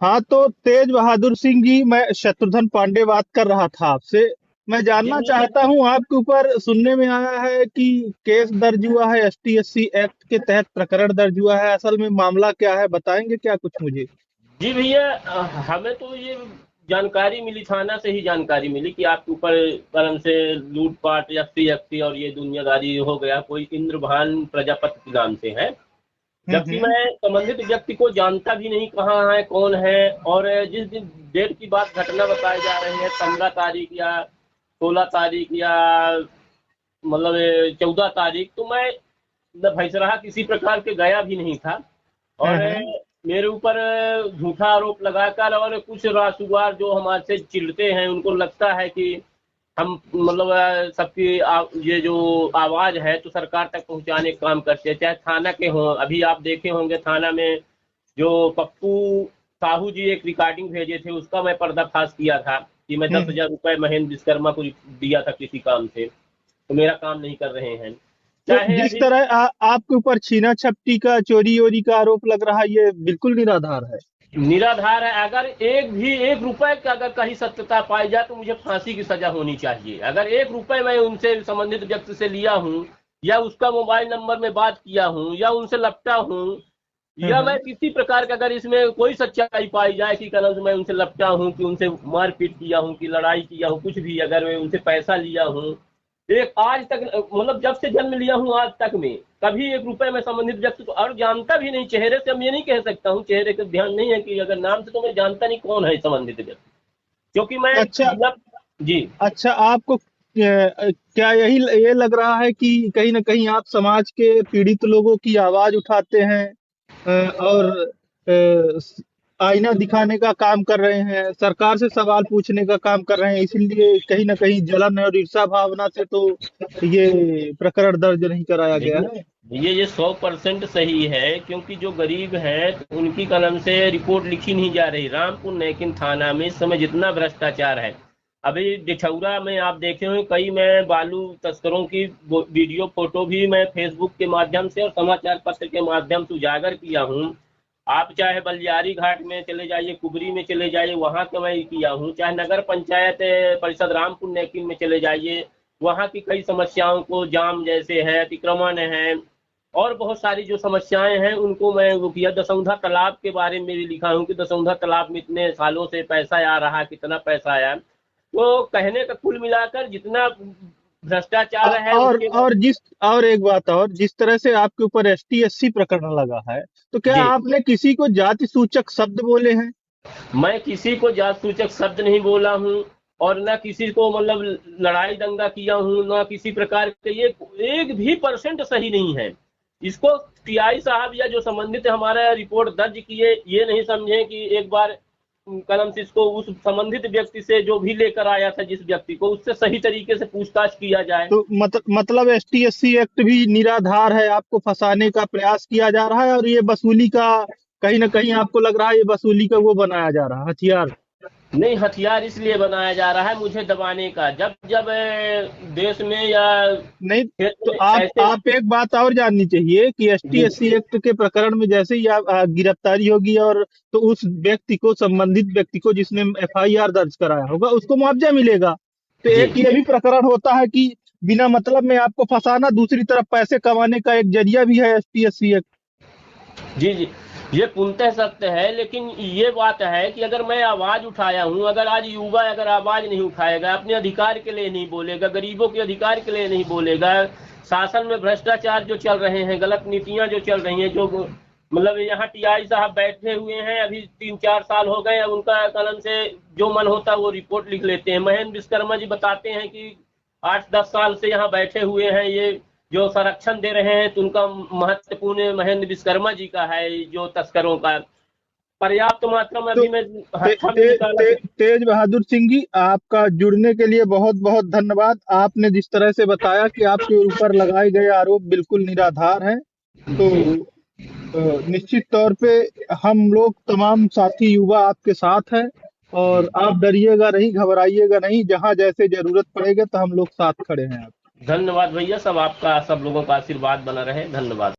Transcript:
हाँ, तो तेज बहादुर सिंह जी, मैं शत्रुघ्न पांडे बात कर रहा था आपसे। मैं जी जानना भैया। चाहता हूँ, आपके ऊपर सुनने में आया है कि केस दर्ज हुआ है, एसटी एससी एक्ट के तहत प्रकरण दर्ज हुआ है। असल में मामला क्या है, बताएंगे क्या कुछ मुझे? जी भैया, हमें तो ये जानकारी मिली, थाना से ही जानकारी मिली कि आपके ऊपर कलम से लूटपाट या एफसी और ये दुनियादारी हो गया, कोई इंद्रभान प्रजापति के नाम से है। जबकि हम्म। मैं संबंधित व्यक्ति को जानता भी नहीं, कहाँ है कौन है। और जिस दिन डेट की बात घटना बताई जा रही है, 15 तारीख या 16 तारीख या मतलब 14 तारीख, तो मैं न भैंसराहा किसी प्रकार के गया भी नहीं था। और हम्म। मेरे ऊपर झूठा आरोप लगाकर, और कुछ रासुगार जो हमारे से चिढ़ते हैं, उनको लगता है कि हम मतलब सबकी ये जो आवाज है तो सरकार तक पहुंचाने का काम करते हैं, चाहे थाना के हों। अभी आप देखे होंगे थाना में जो पप्पू साहू जी एक रिकॉर्डिंग भेजे थे, उसका मैं पर्दाफाश किया था कि मैं दस हम्म। हजार रुपए महेंद्र विश्वकर्मा को दिया था किसी काम से, तो मेरा काम नहीं कर रहे हैं। तो चाहे जिस अभी तरह आपके ऊपर छीना झपटी का, चोरी वोरी का आरोप लग रहा है, ये बिल्कुल निराधार है। निराधार है। अगर एक भी एक रुपए का अगर कहीं सत्यता पाई जाए तो मुझे फांसी की सजा होनी चाहिए। अगर एक रुपए मैं उनसे संबंधित व्यक्ति से लिया हूँ, या उसका मोबाइल नंबर में बात किया हूँ, या उनसे लपटा हूँ, या मैं हम्म। किसी प्रकार का अगर इसमें कोई सच्चाई पाई जाए कि कल मैं उनसे लपटा हूँ, कि उनसे मारपीट किया हूँ, कि लड़ाई किया हूँ, कुछ भी, अगर मैं उनसे पैसा लिया हूँ, एक आज तक मतलब जब से जन्म लिया हूँ आज तक में कभी एक रुपए में संबंधित व्यक्ति को और जानता भी नहीं। चेहरे से हम ये नहीं कह सकता हूँ, चेहरे का ध्यान नहीं है कि अगर नाम से तो मैं जानता नहीं कौन है संबंधित व्यक्ति, क्योंकि मैं अच्छा। मतलब। जी। अच्छा, आपको क्या यही ये लग रहा है कि कहीं ना कहीं आप समाज के पीड़ित लोगों की आवाज उठाते हैं, और आईना दिखाने का काम कर रहे हैं, सरकार से सवाल पूछने का काम कर रहे हैं, इसीलिए कहीं ना कहीं जलन और ईर्ष्या भावना से तो ये प्रकरण दर्ज नहीं कराया गया है? देखिए, ये 100% सही है, क्योंकि जो गरीब हैं उनकी कलम से रिपोर्ट लिखी नहीं जा रही। रामपुर नैकिन थाना में इस समय जितना भ्रष्टाचार है, अभी डिठौरा में आप देखे होंगे, कई मैं बालू तस्करों की वीडियो फोटो भी मैं फेसबुक के माध्यम से और समाचार पत्र के माध्यम से उजागर किया हूँ। आप चाहे बलियारी घाट में चले जाइए, कुबरी में चले जाइए, वहां का मैं किया हूँ, चाहे नगर पंचायत परिषद रामपुर नैकिन में चले जाइए, वहां की कई समस्याओं को, जाम जैसे है, अतिक्रमण है, और बहुत सारी जो समस्याएं हैं उनको मैं वो किया। दसौंधा तालाब के बारे में भी लिखा हूँ कि दसौंधा तालाब में इतने सालों से पैसा आ रहा है, कितना पैसा आया। तो कहने का कुल मिलाकर जितना भ्रष्टाचार है उसके बाद। और जिस और एक बात, और जिस तरह से आपके ऊपर एसटी एससी प्रकरण लगा है, तो क्या जी। आपने किसी को जाति सूचक शब्द बोले हैं? मैं किसी को जात सूचक शब्द नहीं बोला हूँ, और ना किसी को मतलब लड़ाई दंगा किया हूँ, ना किसी प्रकार के, ये एक भी परसेंट सही नहीं है। इसको टीआई साहब या जो संबंधित हमारा रिपोर्ट दर्ज किए, ये नहीं समझे कि एक बार कलम से इसको उस संबंधित व्यक्ति से जो भी लेकर आया था, जिस व्यक्ति को, उससे सही तरीके से पूछताछ किया जाए। तो मतलब एसटी एससी एक्ट भी निराधार है, आपको फंसाने का प्रयास किया जा रहा है, और ये वसूली का, कहीं ना कहीं आपको लग रहा है ये वसूली का वो बनाया जा रहा है, हथियार। नहीं, हथियार इसलिए बनाया जा रहा है मुझे दबाने का। जब जब देश में या नहीं, क्षेत्र तो में आप ऐसे। आप एक बात और जाननी चाहिए कि एसटी जी। एससी एक्ट के प्रकरण में जैसे ही गिरफ्तारी होगी, और तो उस व्यक्ति को, संबंधित व्यक्ति को जिसने एफआईआर दर्ज कराया होगा, उसको मुआवजा मिलेगा। तो जी। एक ये भी प्रकरण होता है कि बिना मतलब में आपको फंसाना, दूसरी तरफ पैसे कमाने का एक जरिया भी है एसटी एससी एक्ट। जी। जी। ये पूर्णतः सत्य है, लेकिन ये बात है कि अगर मैं आवाज उठाया हूँ, अगर आज युवा अगर आवाज नहीं उठाएगा, अपने अधिकार के लिए नहीं बोलेगा, गरीबों के अधिकार के लिए नहीं बोलेगा, शासन में भ्रष्टाचार जो चल रहे हैं, गलत नीतियां जो चल रही हैं, जो मतलब यहाँ टीआई साहब बैठे हुए हैं, अभी 3-4 साल हो गए, अब उनका कलम से जो मन होता है वो रिपोर्ट लिख लेते हैं। महेंद्र विश्वकर्मा जी बताते हैं कि 8-10 साल से यहाँ बैठे हुए हैं, ये जो संरक्षण दे रहे हैं, तो उनका महत्वपूर्ण महेंद्र विश्वकर्मा जी का है, जो तस्करों का पर्याप्त मात्रा में तो अभी मैं ते, हत्था भी ते, निकाला। ते, तेज बहादुर सिंह जी, आपका जुड़ने के लिए बहुत बहुत धन्यवाद। आपने जिस तरह से बताया कि आपके ऊपर लगाए गए आरोप बिल्कुल निराधार हैं, तो जी। अ, निश्चित तौर पे हम लोग तमाम साथी युवा आपके साथ हैं, जी। और आप डरिएगा नहीं, घबराइएगा नहीं, जहां जैसे जरूरत पड़ेगा तो हम लोग साथ खड़े हैं आप। धन्यवाद भैया, सब आपका, सब लोगों का आशीर्वाद बना रहे। धन्यवाद।